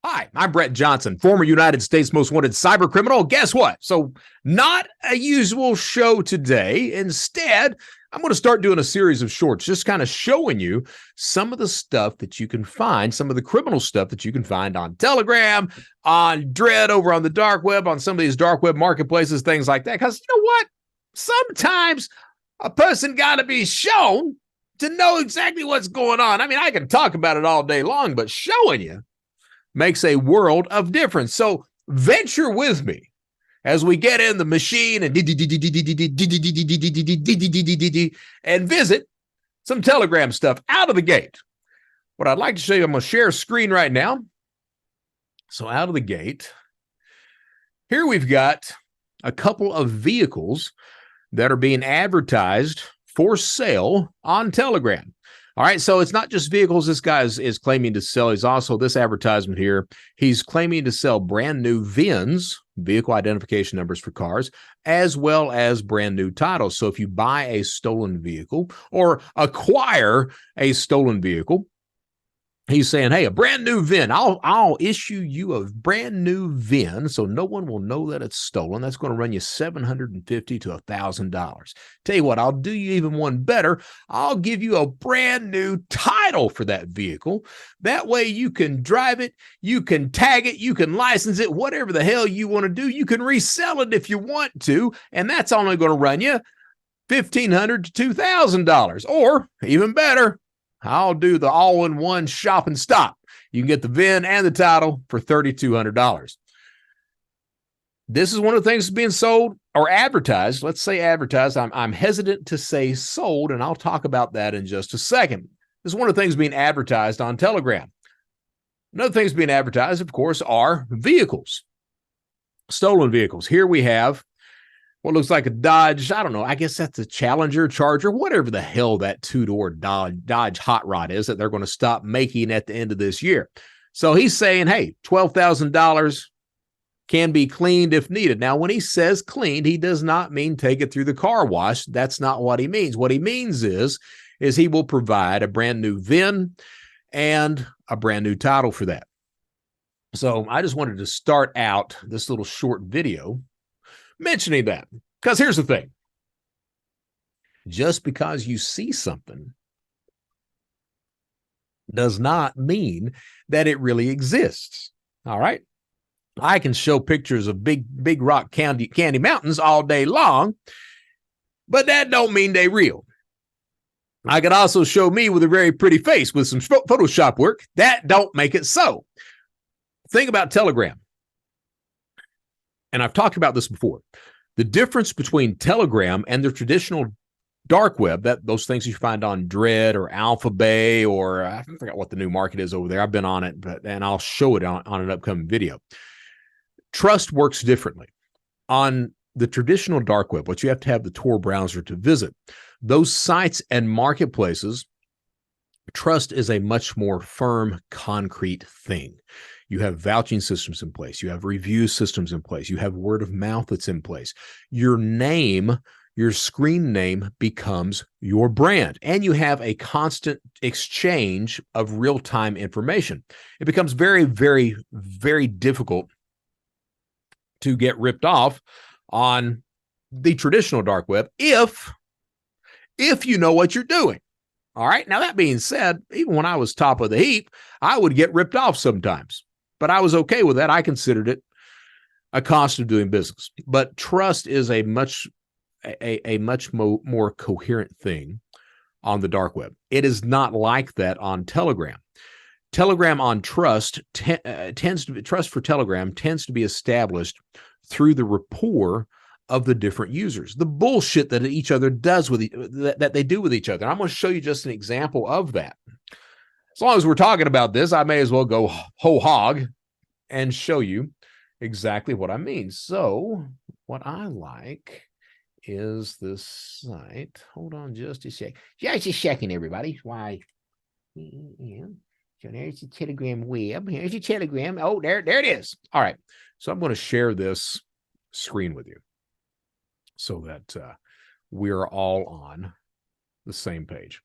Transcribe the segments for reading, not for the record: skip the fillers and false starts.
Hi, I'm Brett Johnson, former United States Most Wanted cyber criminal. Guess what? So, not a usual show today. Instead, I'm going to start doing a series of shorts, just kind of showing you some of the stuff that you can find, some of the criminal stuff that you can find on Telegram, on Dread, over on the dark web, on some of these dark web marketplaces, things like that. Because you know what? Sometimes a person got to be shown to know exactly what's going on. I mean, I can talk about it all day long, but showing you makes a world of difference. So venture with me as we get in the machine and visit some Telegram stuff out of the gate. What I'd like to show you, I'm going to share a screen right now. So out of the gate, here we've got a couple of vehicles that are being advertised for sale on Telegram. All right, so it's not just vehicles this guy is claiming to sell. He's also, this advertisement here, he's claiming to sell brand new VINs, vehicle identification numbers for cars, as well as brand new titles. So if you buy a stolen vehicle or acquire a stolen vehicle, he's saying, hey, a brand new VIN, I'll issue you a brand new VIN so no one will know that it's stolen. That's going to run you $750 to $1,000. Tell you what, I'll do you even one better. I'll give you a brand new title for that vehicle. That way you can drive it, you can tag it, you can license it, whatever the hell you want to do. You can resell it if you want to, and that's only going to run you $1,500 to $2,000. Or even better, I'll do the all-in-one shop and stop. You can get the VIN and the title for $3,200. This is one of the things that's being sold or advertised. Let's say advertised. I'm hesitant to say sold, and I'll talk about that in just a second. This is one of the things being advertised on Telegram. Another thing that's being advertised, of course, are vehicles, stolen vehicles. Here we have what looks like a Dodge, I don't know, I guess that's a Challenger, Charger, whatever the hell that two-door Dodge hot rod is that they're going to stop making at the end of this year. So he's saying, hey, $12,000 can be cleaned if needed. Now, when he says cleaned, he does not mean take it through the car wash. That's not what he means. What he means is he will provide a brand new VIN and a brand new title for that. So I just wanted to start out this little short video mentioning that, because here's the thing. Just because you see something does not mean that it really exists. All right. I can show pictures of big rock candy mountains all day long, but that don't mean they real. I could also show me with a very pretty face with some Photoshop work. That don't make it so. Think about Telegram. And I've talked about this before. The difference between Telegram and the traditional dark web, those things you find on Dread or Alpha Bay, or I forgot what the new market is over there. I've been on it, and I'll show it on an upcoming video. Trust works differently. On the traditional dark web, what you have to have the Tor browser to visit, those sites and marketplaces, trust is a much more firm, concrete thing. You have vouching systems in place. You have review systems in place. You have word of mouth that's in place. Your name, your screen name becomes your brand, and you have a constant exchange of real-time information. It becomes very, very, very difficult to get ripped off on the traditional dark web if you know what you're doing. All right. Now, that being said, even when I was top of the heap, I would get ripped off sometimes. But I was okay with that. I considered it a cost of doing business. But trust is a much more coherent thing on the dark web. It is not like that on Telegram. Telegram on trust trust for Telegram tends to be established through the rapport of the different users, the bullshit that each other does with that they do with each other. I'm going to show you just an example of that. As long as we're talking about this, I may as well go whole hog and show you exactly what I mean. So what I like is this site. Hold on just a sec. Just a second, everybody. Why? Yeah. So there's the Telegram web. Here's your Telegram. Oh, there it is. All right. So I'm going to share this screen with you so that we're all on the same page.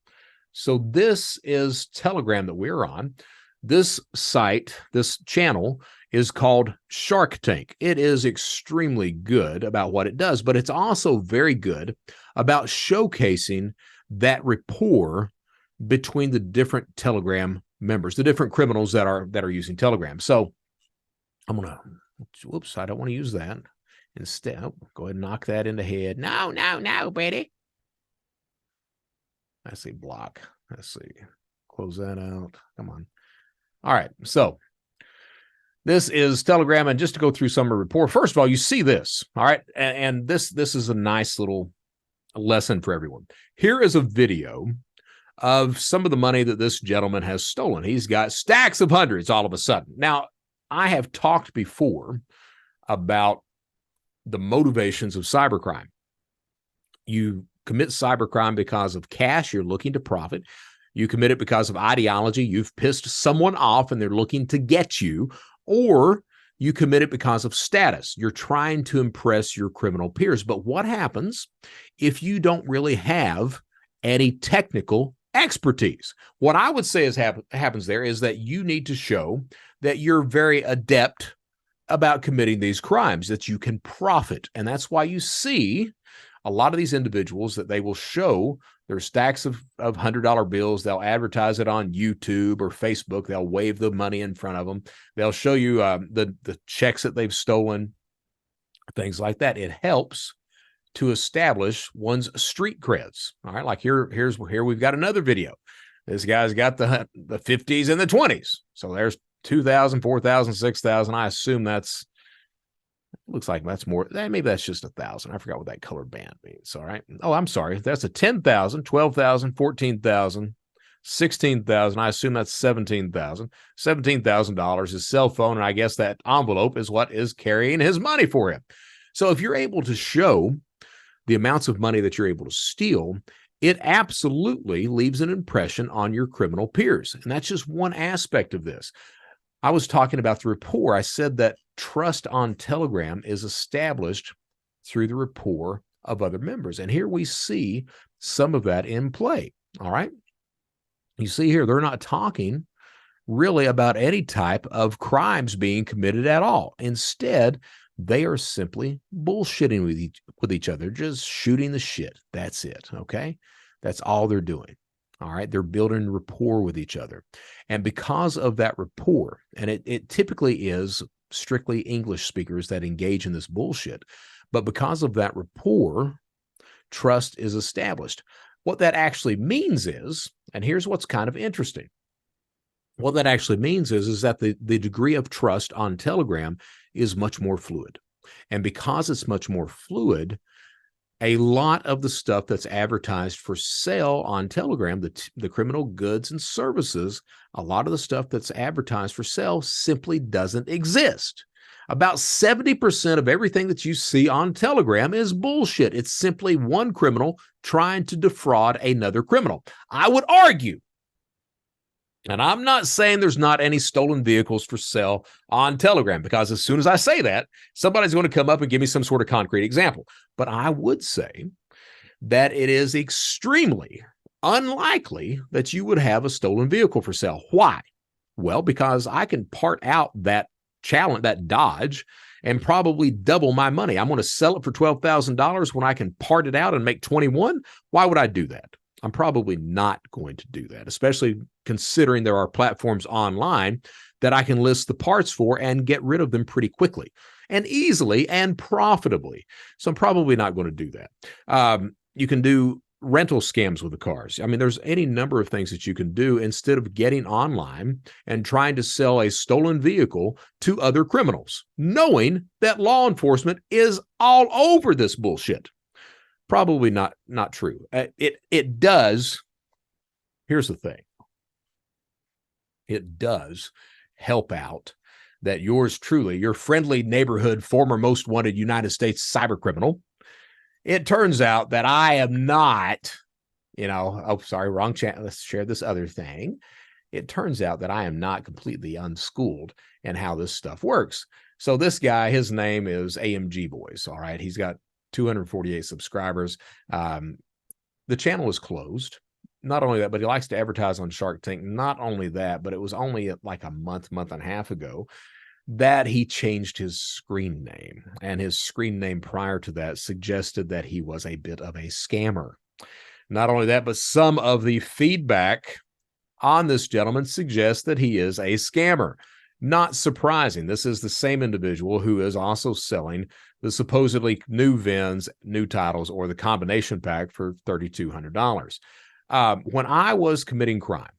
So this is Telegram that we're on. This site, this channel is called Shark Tank. It is extremely good about what it does, but it's also very good about showcasing that rapport between the different Telegram members, the different criminals that are using Telegram. So I'm gonna, whoops, I don't want to use that. Instead, go ahead and knock that in the head. No, Betty. I see block. Let's see. Close that out. Come on. All right. So this is Telegram. And just to go through some of the report, first of all, you see this. All right. And this is a nice little lesson for everyone. Here is a video of some of the money that this gentleman has stolen. He's got stacks of hundreds all of a sudden. Now, I have talked before about the motivations of cybercrime. You commit cybercrime because of cash, you're looking to profit. You commit it because of ideology, you've pissed someone off and they're looking to get you, or you commit it because of status. You're trying to impress your criminal peers. But what happens if you don't really have any technical expertise? What I would say is happens there is that you need to show that you're very adept about committing these crimes, that you can profit. And that's why you see a lot of these individuals that they will show their stacks of $100 bills. They'll advertise it on YouTube or Facebook. They'll wave the money in front of them. They'll show you the checks that they've stolen, things like that. It helps to establish one's street creds. All right, like here we've got another video. This guy's got the 50s and the 20s. So there's 2,000, 4,000, 6,000. I assume that's, looks like that's more. Maybe that's just 1,000. I forgot what that colored band means. All right. Oh, I'm sorry. That's a 10,000, 12,000, 14,000, 16,000. I assume that's 17,000. $17,000, his cell phone. And I guess that envelope is what is carrying his money for him. So if you're able to show the amounts of money that you're able to steal, it absolutely leaves an impression on your criminal peers. And that's just one aspect of this. I was talking about the rapport. I said that trust on Telegram is established through the rapport of other members. And here we see some of that in play. All right. You see here, they're not talking really about any type of crimes being committed at all. Instead, they are simply bullshitting with each other, just shooting the shit. That's it. Okay. That's all they're doing. All right. They're building rapport with each other. And because of that rapport, and it typically is strictly English speakers that engage in this bullshit, but because of that rapport, trust is established. What that actually means is, and here's what's kind of interesting. What that actually means is that the degree of trust on Telegram is much more fluid. And because it's much more fluid, a lot of the stuff that's advertised for sale on Telegram, the criminal goods and services, a lot of the stuff that's advertised for sale simply doesn't exist. About 70% of everything that you see on Telegram is bullshit. It's simply one criminal trying to defraud another criminal. I would argue, and I'm not saying there's not any stolen vehicles for sale on Telegram, because as soon as I say that, somebody's going to come up and give me some sort of concrete example. But I would say that it is extremely unlikely that you would have a stolen vehicle for sale. Why? Well, because I can part out that Dodge, and probably double my money. I'm going to sell it for $12,000 when I can part it out and make 21. Why would I do that? I'm probably not going to do that, especially considering there are platforms online that I can list the parts for and get rid of them pretty quickly and easily and profitably. So I'm probably not going to do that. You can do rental scams with the cars. I mean, there's any number of things that you can do instead of getting online and trying to sell a stolen vehicle to other criminals, knowing that law enforcement is all over this bullshit. Probably not true. It does. Here's the thing. It does help out that yours truly, your friendly neighborhood former most wanted United States cyber criminal, it turns out that I am not, wrong channel. Let's share this other thing. It turns out that I am not completely unschooled in how this stuff works. So this guy, his name is AMG Boys. All right. He's got 248 subscribers. The channel is closed. not only that, but he likes to advertise on Shark Tank. Not only that, but it was only like a month and a half ago that he changed his screen name. And his screen name prior to that suggested that he was a bit of a scammer. Not only that, but some of the feedback on this gentleman suggests that he is a scammer. Not surprising. This is the same individual who is also selling the supposedly new VINs, new titles, or the combination pack for $3,200. When I was committing crime,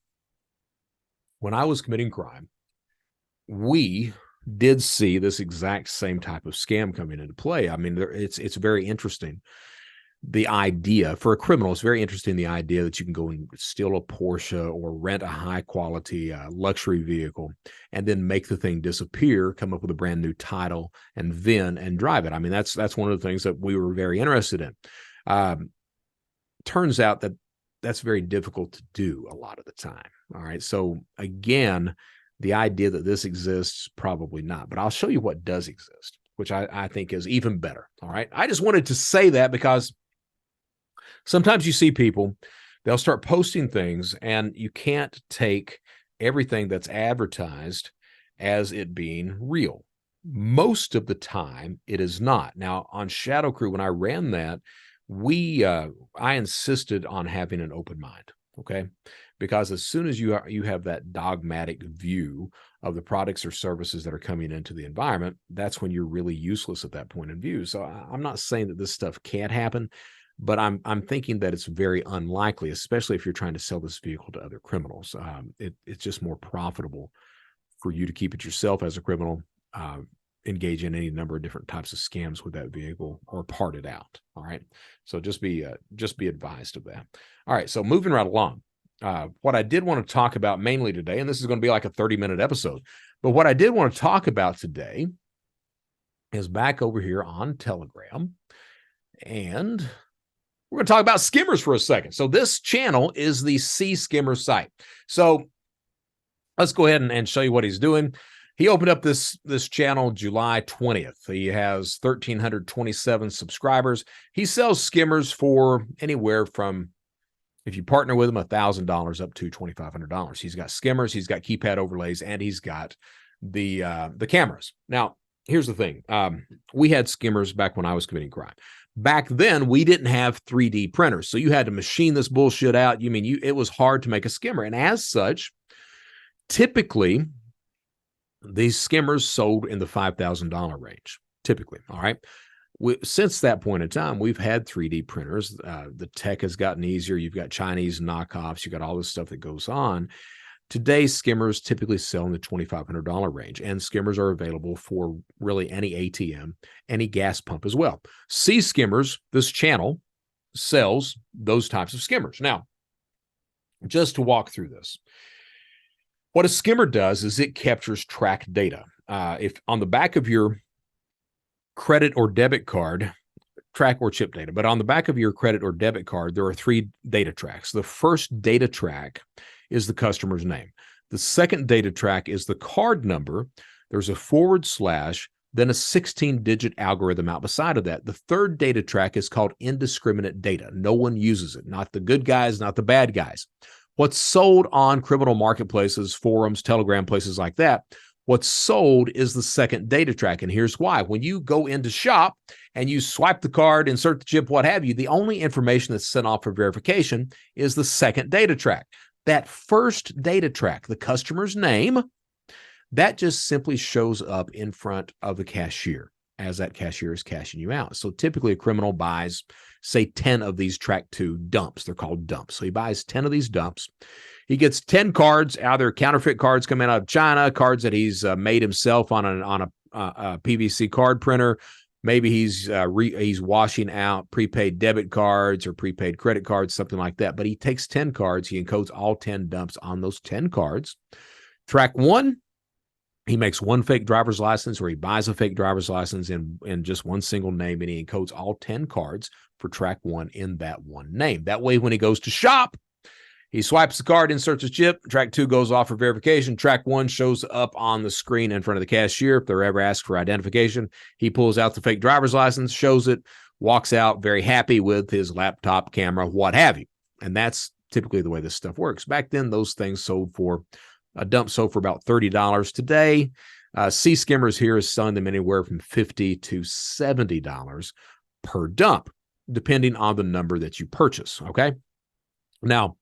we did see this exact same type of scam coming into play. I mean, it's very interesting. The idea for a criminal is very interesting. The idea that you can go and steal a Porsche or rent a high quality luxury vehicle and then make the thing disappear, come up with a brand new title and VIN and drive it. I mean, that's one of the things that we were very interested in. Turns out that that's very difficult to do a lot of the time. All right. So again, the idea that this exists, probably not, but I'll show you what does exist, which I think is even better. All right. I just wanted to say that because sometimes you see people, they'll start posting things and you can't take everything that's advertised as it being real. Most of the time it is not. Now on Shadow Crew, when I ran that, I insisted on having an open mind. Okay. Because as soon as you have that dogmatic view of the products or services that are coming into the environment, that's when you're really useless at that point in view. So I'm not saying that this stuff can't happen, but I'm thinking that it's very unlikely, especially if you're trying to sell this vehicle to other criminals. It's just more profitable for you to keep it yourself as a criminal, engage in any number of different types of scams with that vehicle or part it out. All right. So just be advised of that. All right. So moving right along. What I did want to talk about mainly today, and this is going to be like a 30-minute episode, but what I did want to talk about today is back over here on Telegram, and we're going to talk about Skimmers for a second. So this channel is the Skimmers site. So let's go ahead and show you what he's doing. He opened up this channel July 20th. He has 1,327 subscribers. He sells Skimmers for anywhere from, if you partner with him, $1,000 up to $2,500. He's got Skimmers, he's got keypad overlays, and he's got the cameras. Now, here's the thing. We had Skimmers back when I was committing crime. Back then, we didn't have 3D printers, so you had to machine this bullshit out. It was hard to make a skimmer, and as such, typically, these Skimmers sold in the $5,000 range, typically, all right? Since that point in time, we've had 3D printers. The tech has gotten easier. You've got Chinese knockoffs. You've got all this stuff that goes on. Today, Skimmers typically sell in the $2,500 range, and Skimmers are available for really any ATM, any gas pump as well. Skimmers, this channel, sells those types of Skimmers. Now, just to walk through this, what a skimmer does is it captures track data. If on the back of your credit or debit card, track or chip data, but on the back of your credit or debit card, there are 3 data tracks. The first data track is the customer's name. The second data track is the card number. There's a /, then a 16-digit algorithm out beside of that. The third data track is called indiscriminate data. No one uses it, not the good guys, not the bad guys. What's sold on criminal marketplaces, forums, Telegram, places like that, what's sold is the second data track. And here's why. When you go into shop and you swipe the card, insert the chip, what have you, the only information that's sent off for verification is the second data track. That first data track, the customer's name, that just simply shows up in front of the cashier as that cashier is cashing you out. So typically a criminal buys, say, 10 of these track 2 dumps. They're called dumps. So he buys 10 of these dumps. He gets 10 cards, either counterfeit cards coming out of China, cards that he's made himself on a PVC card printer. Maybe he's washing out prepaid debit cards or prepaid credit cards, something like that. But he takes 10 cards. He encodes all 10 dumps on those 10 cards. Track 1, he makes one fake driver's license, or he buys a fake driver's license in just one single name, and he encodes all 10 cards for track 1 in that one name. That way, when he goes to shop, he swipes the card, inserts a chip. Track 2 goes off for verification. Track 1 shows up on the screen in front of the cashier. If they're ever asked for identification, he pulls out the fake driver's license, shows it, walks out very happy with his laptop, camera, what have you. And that's typically the way this stuff works. Back then, those things sold for, a dump sold for about $30. Today, Skimmers here is selling them anywhere from $50 to $70 per dump, depending on the number that you purchase, okay? Now,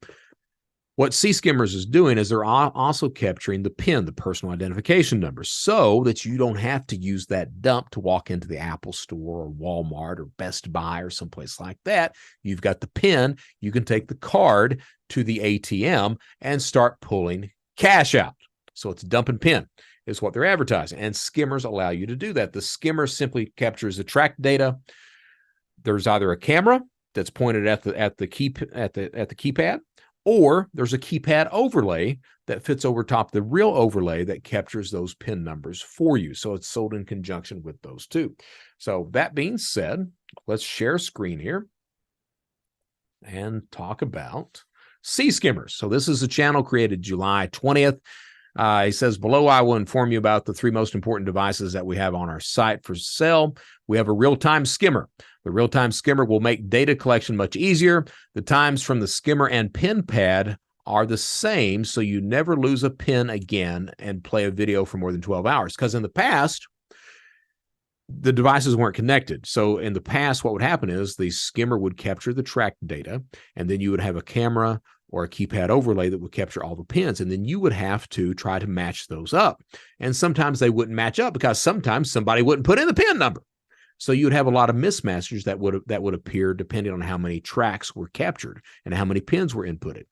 what Skimmers is doing is they're also capturing the PIN, the personal identification number, so that you don't have to use that dump to walk into the Apple Store or Walmart or Best Buy or someplace like that. You've got the PIN. You can take the card to the ATM and start pulling cash out. So it's dump and PIN is what they're advertising, and Skimmers allow you to do that. The Skimmer simply captures the track data. There's either a camera that's pointed at the keypad, or there's a keypad overlay that fits over top the real overlay that captures those PIN numbers for you. So it's sold in conjunction with those two. So that being said, let's share screen here and talk about Skimmers. So this is a channel created July 20th. He says, below, I will inform you about the 3 most important devices that we have on our site for sale. We have a real-time skimmer. The real-time skimmer will make data collection much easier. The times from the skimmer and PIN pad are the same, so you never lose a PIN again and play a video for more than 12 hours. Because in the past, the devices weren't connected. So in the past, what would happen is the skimmer would capture the track data, and then you would have a camera or a keypad overlay that would capture all the pins, and then you would have to try to match those up. And sometimes they wouldn't match up because sometimes somebody wouldn't put in the pin number. So you'd have a lot of mismatches that would appear depending on how many tracks were captured and how many pins were inputted.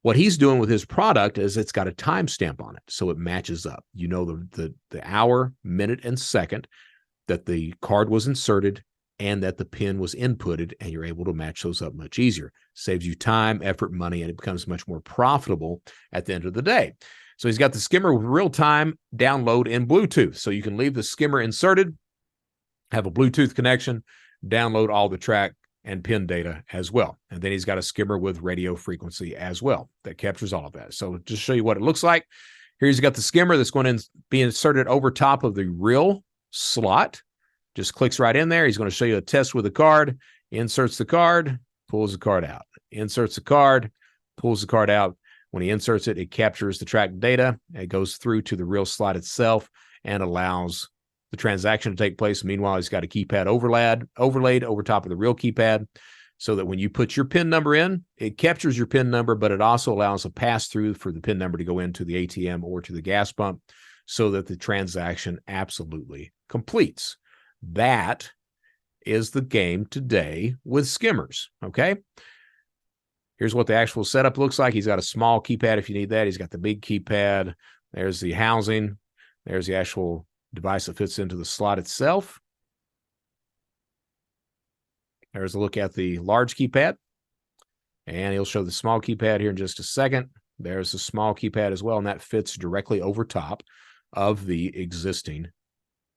What he's doing with his product is it's got a timestamp on it, so it matches up. You know the hour, minute, and second that the card was inserted and that the PIN was inputted, and you're able to match those up much easier. Saves you time, effort, money, and it becomes much more profitable at the end of the day. So he's got the skimmer with real-time download in Bluetooth. So you can leave the skimmer inserted, have a Bluetooth connection, download all the track and PIN data as well. And then he's got a skimmer with radio frequency as well that captures all of that. So just show you what it looks like. Here he's got the skimmer that's going to be inserted over top of the real slot. Just clicks right in there. He's going to show you a test with a card. Inserts the card, pulls the card out. Inserts the card, pulls the card out. When he inserts it, it captures the track data. It goes through to the real slot itself and allows the transaction to take place. Meanwhile, he's got a keypad overlaid over top of the real keypad so that when you put your PIN number in, it captures your PIN number, but it also allows a pass-through for the PIN number to go into the ATM or to the gas pump so that the transaction absolutely completes. That is the game today with skimmers, okay? Here's what the actual setup looks like. He's got a small keypad if you need that. He's got the big keypad. There's the housing. There's the actual device that fits into the slot itself. There's a look at the large keypad. And he'll show the small keypad here in just a second. There's the small keypad as well, and that fits directly over top of the existing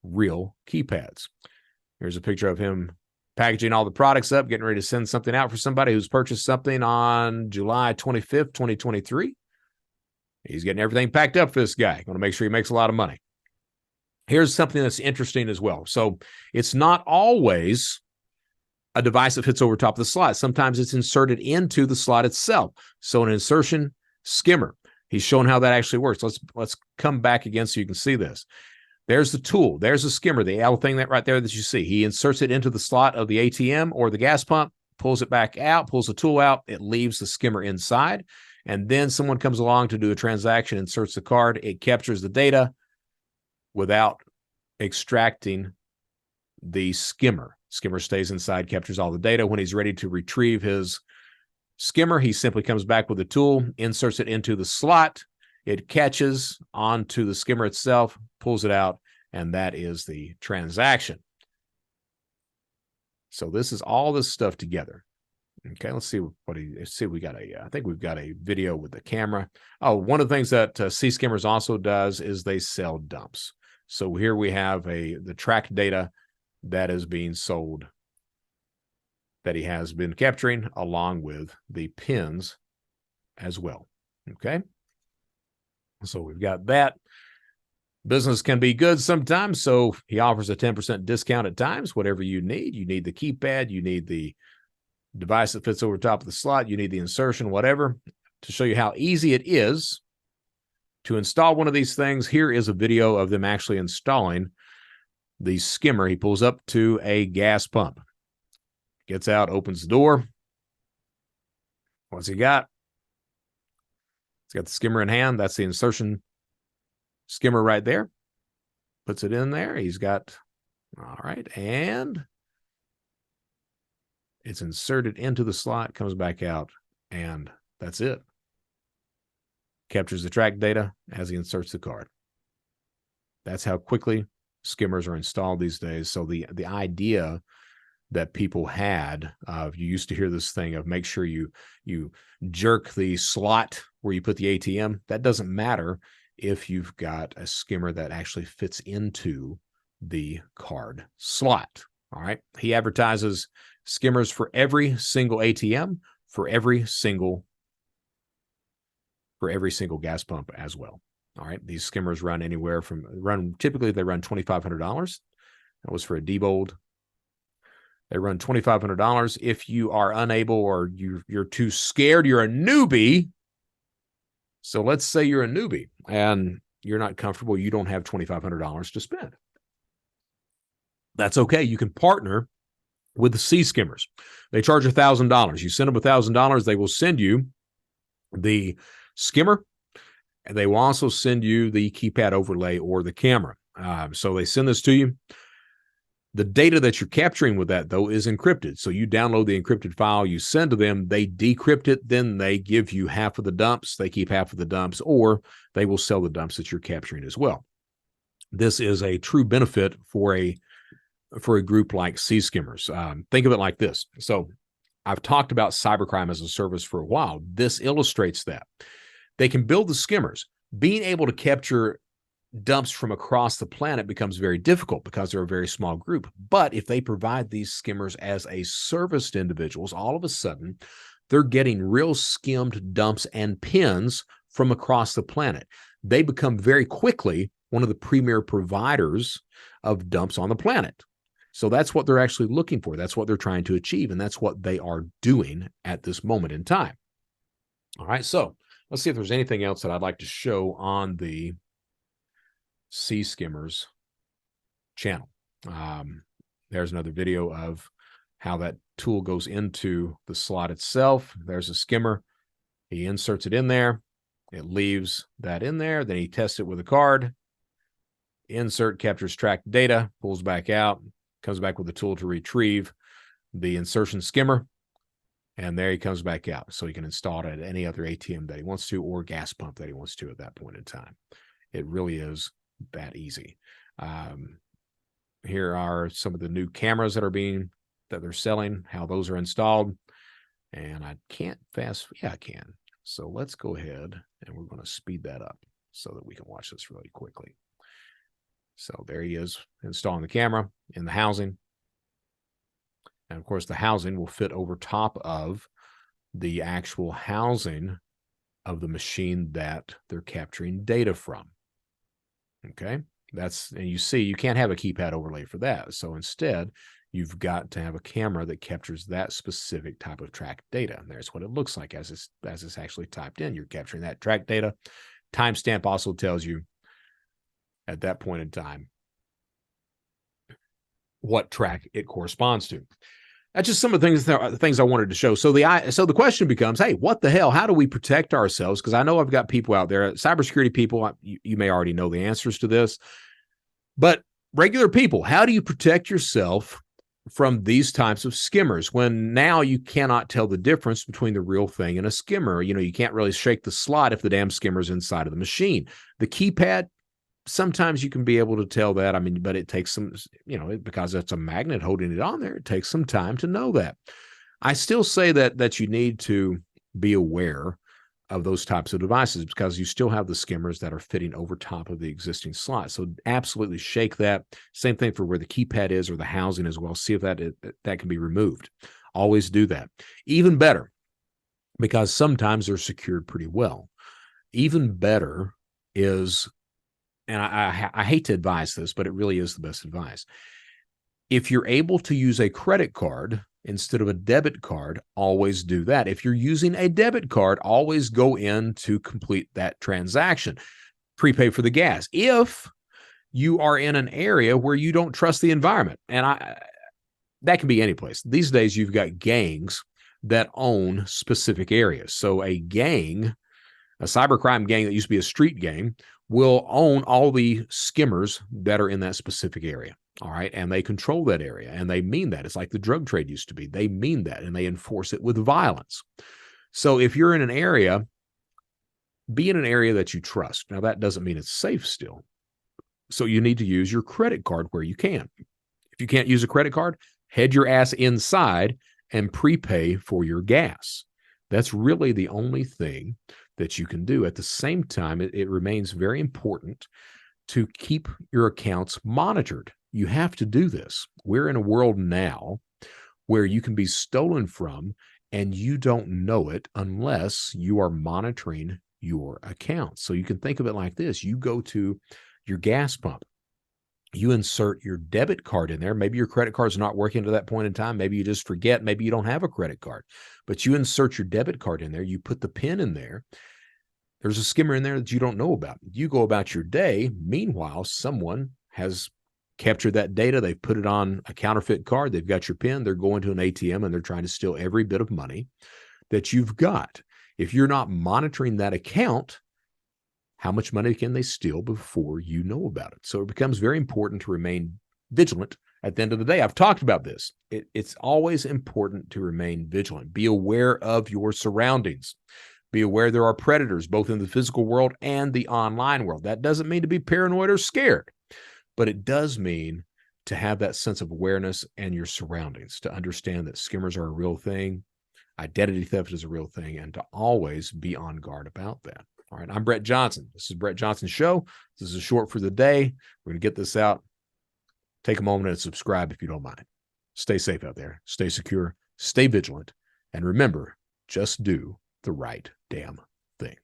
real keypads. Here's a picture of him packaging all the products up, getting ready to send something out for somebody who's purchased something on July 25th, 2023. He's getting everything packed up for this guy. Going to make sure he makes a lot of money. Here's something that's interesting as well. So it's not always a device that fits over top of the slot. Sometimes it's inserted into the slot itself. So an insertion skimmer. He's showing how that actually works. Let's come back again so you can see this. There's the tool. There's the skimmer, the L thing that right there that you see. He inserts it into the slot of the ATM or the gas pump, pulls it back out, pulls the tool out. It leaves the skimmer inside. And then someone comes along to do a transaction, inserts the card. It captures the data without extracting the skimmer. Skimmer stays inside, captures all the data. When he's ready to retrieve his skimmer, he simply comes back with the tool, inserts it into the slot. It catches onto the skimmer itself, pulls it out, and that is the transaction. So this is all this stuff together. Okay, let's see we got I think we've got a video with the camera. Oh, one of the things that Skimmers also does is they sell dumps. So here we have the track data that is being sold that he has been capturing along with the pins as well. Okay. So we've got that. Business can be good sometimes, so he offers a 10% discount at times, whatever you need. You need the keypad, you need the device that fits over top of the slot. You need the insertion, whatever. To show you how easy it is to install one of these things, here is a video of them actually installing the skimmer. He pulls up to a gas pump, gets out, opens the door. What's he got? He's got the skimmer in hand. That's the insertion skimmer right there. Puts it in there. He's got, all right, and it's inserted into the slot, comes back out, and that's it. Captures the track data as he inserts the card. That's how quickly skimmers are installed these days. So the idea that people had of, you used to hear this thing of make sure you jerk the slot where you put the ATM. That doesn't matter if you've got a skimmer that actually fits into the card slot. All right. He advertises skimmers for every single ATM, for every single gas pump as well. All right. These skimmers run anywhere from typically they run $2,500. That was for a Diebold. They run $2,500. If you are unable or you're too scared, you're a newbie. So let's say you're a newbie and you're not comfortable. You don't have $2,500 to spend. That's okay. You can partner with the C Skimmers. They charge $1,000. You send them $1,000. They will send you the skimmer, and they will also send you the keypad overlay or the camera. So they send this to you. The data that you're capturing with that, though, is encrypted. So you download the encrypted file, you send to them, they decrypt it, then they give you half of the dumps, they keep half of the dumps, or they will sell the dumps that you're capturing as well. This is a true benefit for a group like C Skimmers. Think of it like this. So I've talked about cybercrime as a service for a while. This illustrates that. They can build the skimmers. Being able to capture dumps from across the planet becomes very difficult because they're a very small group. But if they provide these skimmers as a service to individuals, all of a sudden they're getting real skimmed dumps and pins from across the planet. They become very quickly one of the premier providers of dumps on the planet. So that's what they're actually looking for. That's what they're trying to achieve. And that's what they are doing at this moment in time. All right. So let's see if there's anything else that I'd like to show on the C Skimmers channel. There's another video of how that tool goes into the slot itself. There's a skimmer. He inserts it in there. It leaves that in there. Then he tests it with a card. Insert, captures track data, pulls back out, comes back with a tool to retrieve the insertion skimmer. And there he comes back out. So he can install it at any other ATM that he wants to or gas pump that he wants to at that point in time. It really is that easy. Here are some of the new cameras that they're selling, how those are installed. And I can't I can. So let's go ahead and we're going to speed that up so that we can watch this really quickly. So there he is installing the camera in the housing. And of course, the housing will fit over top of the actual housing of the machine that they're capturing data from. Okay, and you see, you can't have a keypad overlay for that. So instead, you've got to have a camera that captures that specific type of track data. And there's what it looks like as it's actually typed in. You're capturing that track data. Timestamp also tells you at that point in time what track it corresponds to. That's just some of the things I wanted to show. So the question becomes, hey, what the hell? How do we protect ourselves? Because I know I've got people out there, cybersecurity people, you may already know the answers to this. But regular people, how do you protect yourself from these types of skimmers when now you cannot tell the difference between the real thing and a skimmer? You know, you can't really shake the slot if the damn skimmer's inside of the machine. The keypad, sometimes you can be able to tell that. I mean, but it takes some, because it's a magnet holding it on there, it takes some time to know that. I still say that you need to be aware of those types of devices because you still have the skimmers that are fitting over top of the existing slot. So absolutely shake that. Same thing for where the keypad is or the housing as well. See if that can be removed. Always do that. Even better, because sometimes they're secured pretty well. Even better is, and I hate to advise this, but it really is the best advice. If you're able to use a credit card instead of a debit card, always do that. If you're using a debit card, always go in to complete that transaction. Prepay for the gas. If you are in an area where you don't trust the environment, and that can be any place. These days, you've got gangs that own specific areas. So a gang, a cybercrime gang that used to be a street gang, will own all the skimmers that are in that specific area. All right. And they control that area. And they mean that. It's like the drug trade used to be. They mean that. And they enforce it with violence. So if you're in an area, be in an area that you trust. Now, that doesn't mean it's safe still. So you need to use your credit card where you can. If you can't use a credit card, head your ass inside and prepay for your gas. That's really the only thing that you can do. At the same time, it remains very important to keep your accounts monitored. You have to do this. We're in a world now where you can be stolen from and you don't know it unless you are monitoring your accounts. So you can think of it like this. You go to your gas pump. You insert your debit card in there. Maybe your credit card's not working to that point in time. Maybe you just forget. Maybe you don't have a credit card. But you insert your debit card in there. You put the PIN in there. There's a skimmer in there that you don't know about. You go about your day. Meanwhile, someone has captured that data. They've put it on a counterfeit card. They've got your PIN. They're going to an ATM and they're trying to steal every bit of money that you've got. If you're not monitoring that account, how much money can they steal before you know about it? So it becomes very important to remain vigilant at the end of the day. I've talked about this. It's always important to remain vigilant. Be aware of your surroundings. Be aware there are predators both in the physical world and the online world. That doesn't mean to be paranoid or scared, but it does mean to have that sense of awareness and your surroundings, to understand that skimmers are a real thing, identity theft is a real thing, and to always be on guard about that. All right, I'm Brett Johnson. This is Brett Johnson's show. This is a short for the day. We're going to get this out. Take a moment and subscribe if you don't mind. Stay safe out there. Stay secure. Stay vigilant. And remember, just do the right damn thing.